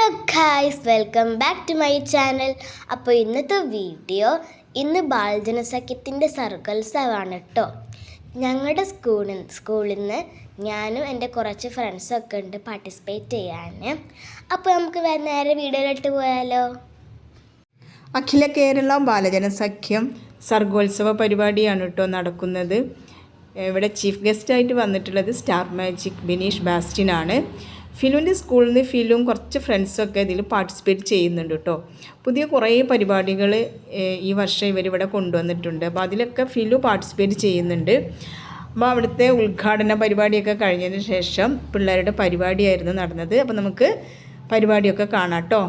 Hello guys, welcome back to my channel. അപ്പോൾ ഇന്നത്തെ video ഇന്ന് ബാലജനസഖ്യത്തിൻ്റെ സർഗോത്സവമാണ് കേട്ടോ. ഞങ്ങളുടെ സ്കൂളിൽ നിന്ന് ഞാനും എൻ്റെ കുറച്ച് ഫ്രണ്ട്സൊക്കെ ഉണ്ട് പാർട്ടിസിപ്പേറ്റ് ചെയ്യാൻ. അപ്പോൾ നമുക്ക് നേരെ വീഡിയോയിലിട്ട് പോയാലോ. അഖില കേരള ബാലജനസഖ്യം സർഗോത്സവ പരിപാടിയാണ് കേട്ടോ നടക്കുന്നത്. ഇവിടെ ചീഫ് ഗസ്റ്റായിട്ട് വന്നിട്ടുള്ളത് സ്റ്റാർ മാജിക് ബിനീഷ് ബാസ്റ്റിനാണ്. ഫിലുവിൻ്റെ സ്കൂളിൽ നിന്ന് ഫിലും കുറച്ച് ഫ്രണ്ട്സൊക്കെ ഇതിൽ പാർട്ടിസിപ്പേറ്റ് ചെയ്യുന്നുണ്ട് കേട്ടോ. പുതിയ കുറേ പരിപാടികൾ ഈ വർഷം ഇവരിവിടെ കൊണ്ടുവന്നിട്ടുണ്ട്. അപ്പോൾ അതിലൊക്കെ ഫിലു പാർട്ടിസിപ്പേറ്റ് ചെയ്യുന്നുണ്ട്. അപ്പോൾ അവിടുത്തെ ഉദ്ഘാടന പരിപാടിയൊക്കെ കഴിഞ്ഞതിന് ശേഷം പിള്ളേരുടെ പരിപാടിയായിരുന്നു നടന്നത്. അപ്പോൾ നമുക്ക് പരിപാടിയൊക്കെ കാണാം കേട്ടോ.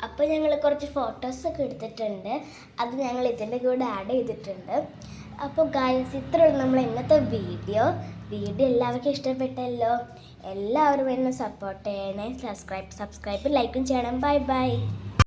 അപ്പോൾ ഞങ്ങൾ കുറച്ച് ഫോട്ടോസൊക്കെ എടുത്തിട്ടുണ്ട്. അത് ഞങ്ങൾ ഇതിൻ്റെ കൂടെ ആഡ് ചെയ്തിട്ടുണ്ട്. അപ്പോൾ ഗായ്സ്, ഇത്രയുള്ള നമ്മൾ ഇന്നത്തെ വീഡിയോ എല്ലാവർക്കും ഇഷ്ടപ്പെട്ടല്ലോ. എല്ലാവരും എന്നെ സപ്പോർട്ട് ചെയ്യണേ. സബ്സ്ക്രൈബ് ലൈക്കും ചെയ്യണം. ബൈ.